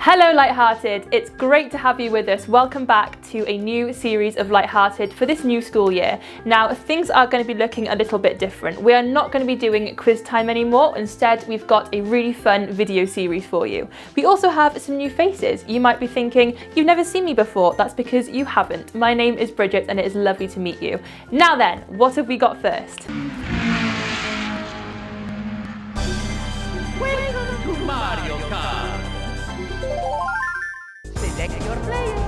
Hello Lighthearted, it's great to have you with us. Welcome back to a new series of Lighthearted for this new school year. Now things are going to be looking a little bit different. We are not going to be doing quiz time anymore. Instead we've got a really fun video series for you. We also have some new faces. You might be thinking, you've never seen me before. That's because you haven't. My name is Bridget and it is lovely to meet you. Now then, what have we got first? Welcome to Mario Kart. Select your player.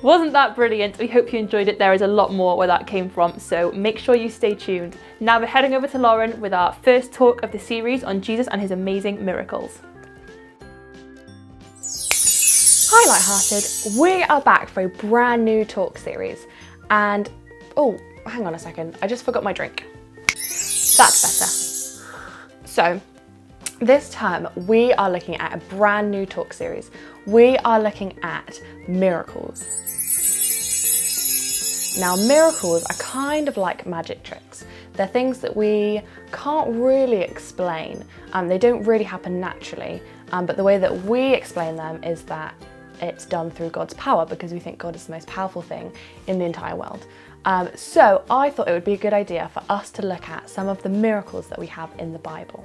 Wasn't that brilliant? We hope you enjoyed it. There is a lot more where that came from, so make sure you stay tuned. Now we're heading over to Lauren with our first talk of the series on Jesus and his amazing miracles. Hi Lighthearted, we are back for a brand new talk series and, oh, hang on a second, I just forgot my drink. That's better. So, this term we are looking at a brand new talk series. We are looking at miracles. Now miracles are kind of like magic tricks. They're things that we can't really explain. They don't really happen naturally, but the way that we explain them is that it's done through God's power because we think God is the most powerful thing in the entire world. So I thought it would be a good idea for us to look at some of the miracles that we have in the Bible.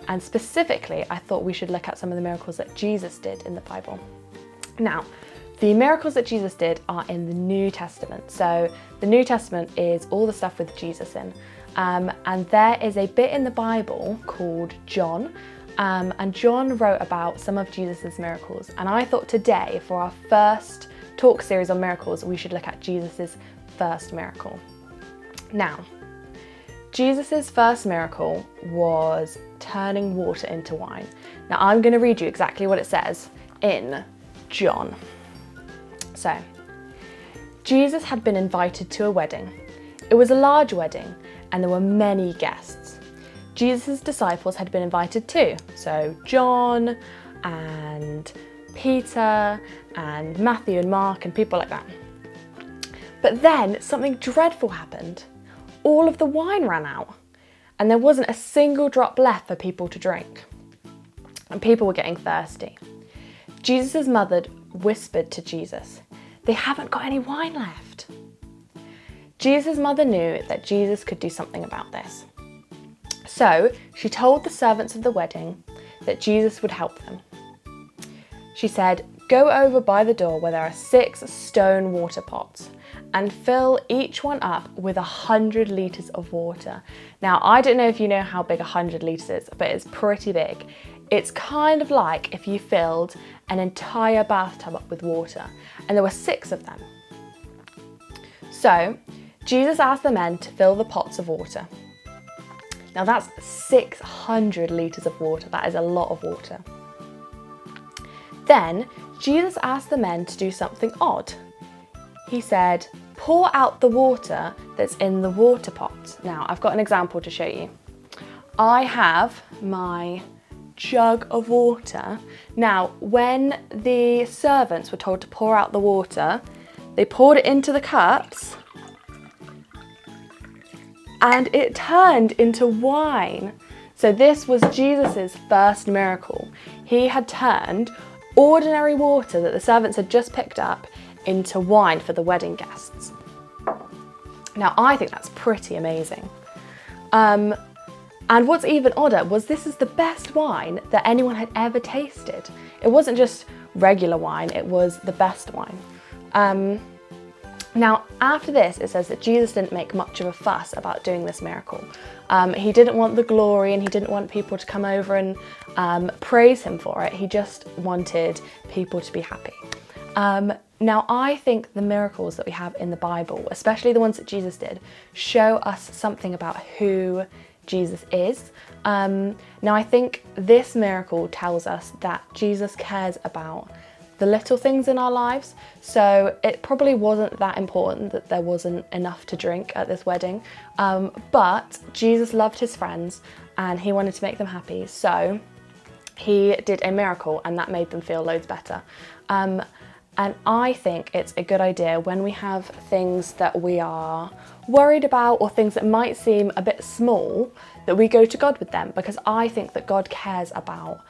And specifically, I thought we should look at some of the miracles that Jesus did in the Bible. Now, the miracles that Jesus did are in the New Testament. So the New Testament is all the stuff with Jesus in. And there is a bit in the Bible called John. And John wrote about some of Jesus's miracles. And I thought today, for our first talk series on miracles, we should look at Jesus's first miracle. Now, Jesus's first miracle was turning water into wine. Now I'm going to read you exactly what it says in John. So, Jesus had been invited to a wedding. It was a large wedding and there were many guests. Jesus' disciples had been invited too. So John and Peter and Matthew and Mark and people like that. But then something dreadful happened. All of the wine ran out and there wasn't a single drop left for people to drink. And people were getting thirsty. Jesus' mother whispered to Jesus, "They haven't got any wine left." Jesus' mother knew that Jesus could do something about this. So she told the servants of the wedding that Jesus would help them. She said, "Go over by the door where there are 6 stone water pots and fill each one up with 100 litres of water." Now, I don't know if you know how big 100 litres is, but it's pretty big. It's kind of like if you filled an entire bathtub up with water, and there were 6 of them. So Jesus asked the men to fill the pots of water. Now that's 600 litres of water. That is a lot of water. Then Jesus asked the men to do something odd. He said, pour out the water that's in the water pot. Now I've got an example to show you. I have my jug of water. Now, when the servants were told to pour out the water, they poured it into the cups and it turned into wine. So this was Jesus's first miracle. He had turned ordinary water that the servants had just picked up into wine for the wedding guests. Now, I think that's pretty amazing. And what's even odder was this is the best wine that anyone had ever tasted. It wasn't just regular wine, it was the best wine. Now, after this, it says that Jesus didn't make much of a fuss about doing this miracle. He didn't want the glory and he didn't want people to come over and praise him for it. He just wanted people to be happy. Now, I think the miracles that we have in the Bible, especially the ones that Jesus did, show us something about who Jesus is. Now, I think this miracle tells us that Jesus cares about the little things in our lives. So it probably wasn't that important that there wasn't enough to drink at this wedding. But Jesus loved his friends and he wanted to make them happy. So he did a miracle and that made them feel loads better. And I think it's a good idea when we have things that we are worried about or things that might seem a bit small, that we go to God with them, because I think that God cares about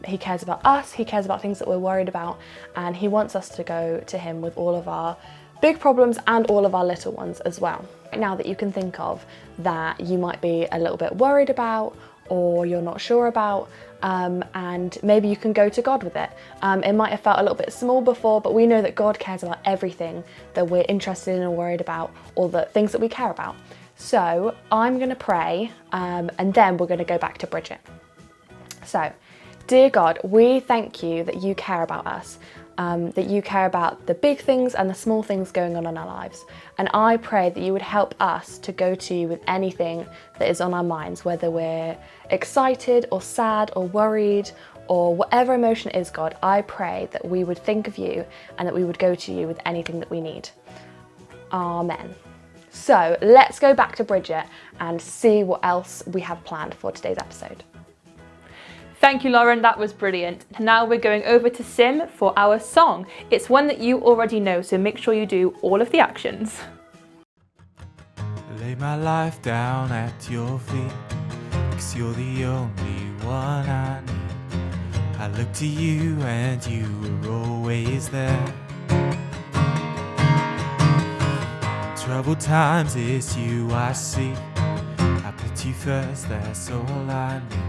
he cares about us, he cares about things that we're worried about, and he wants us to go to him with all of our big problems and all of our little ones as well. Right now that you can think of that you might be a little bit worried about or you're not sure about, and maybe you can go to God with it. It might have felt a little bit small before, but we know that God cares about everything that we're interested in or worried about, or the things that we care about. So I'm going to pray, and then we're going to go back to Bridget. So, dear God, we thank you that you care about us, that you care about the big things and the small things going on in our lives. And I pray that you would help us to go to you with anything that is on our minds, whether we're excited or sad or worried or whatever emotion it is, God. I pray that we would think of you and that we would go to you with anything that we need. Amen. So let's go back to Bridget and see what else we have planned for today's episode. Thank you, Lauren, that was brilliant. Now we're going over to Sim for our song. It's one that you already know, so make sure you do all of the actions. Lay my life down at your feet, 'cause you're the only one I need. I look to you and you were always there. Troubled times, it's you I see. I put you first, that's all I need.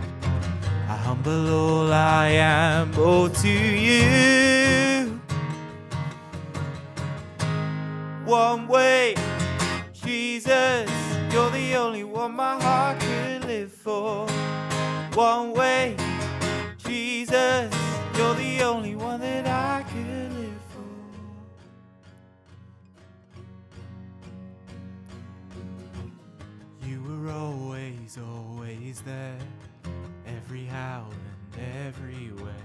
I humble all I am, oh, to you. One way, Jesus, you're the only one my heart could live for. One way, Jesus, you're the only one that I could live for. You were always, always there. Every how and everywhere,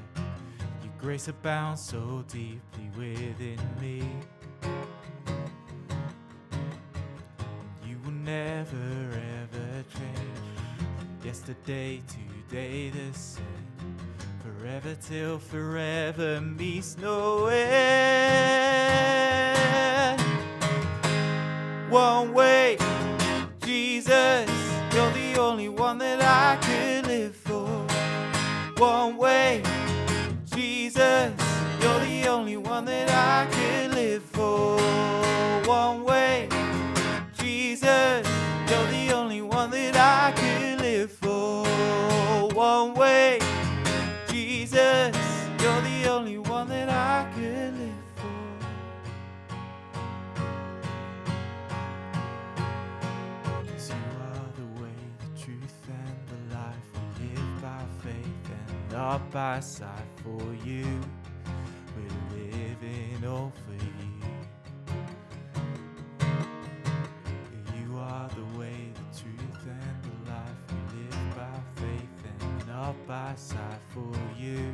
your grace abounds so deeply within me. You will never ever change. Yesterday, today the same. Forever till forever meets no end. One way, Jesus, you're the only one that I could live for. One way, Jesus, you're the only one that I could live for. One way, Jesus, you're the only one that I could live for. One way, Jesus, you're the only one that I could live for. 'Cause you are the way, the truth and the life. We live by faith and not by sight. For you, we're living all for you. You are the way, the truth and the life. by side for you.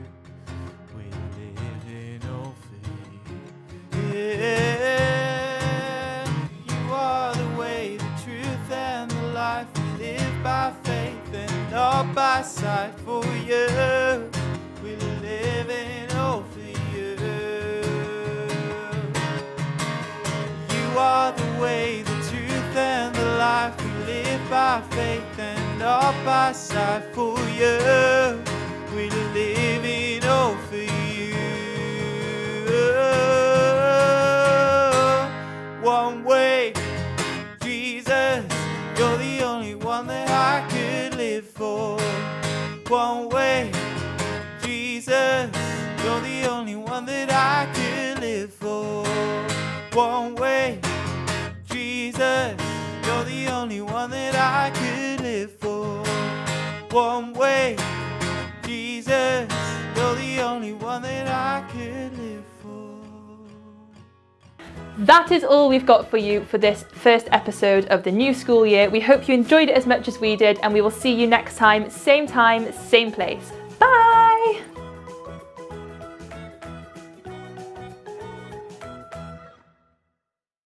We're living all for you. Yeah, you are the way, the truth, and the life. We live by faith and not by sight for you. We're living all for you. You are the way, the truth, and the life. We live by faith and not by sight for you. We're living all for you. One way, Jesus, you're the only one that I could live for. One way, Jesus, you're the only one that I could live for. One way, Jesus, you're the only one that I could live for. One way, Jesus, you're the only one that I could live for. That is all we've got for you for this first episode of the new school year. We hope you enjoyed it as much as we did, and we will see you next time, same same place. Bye!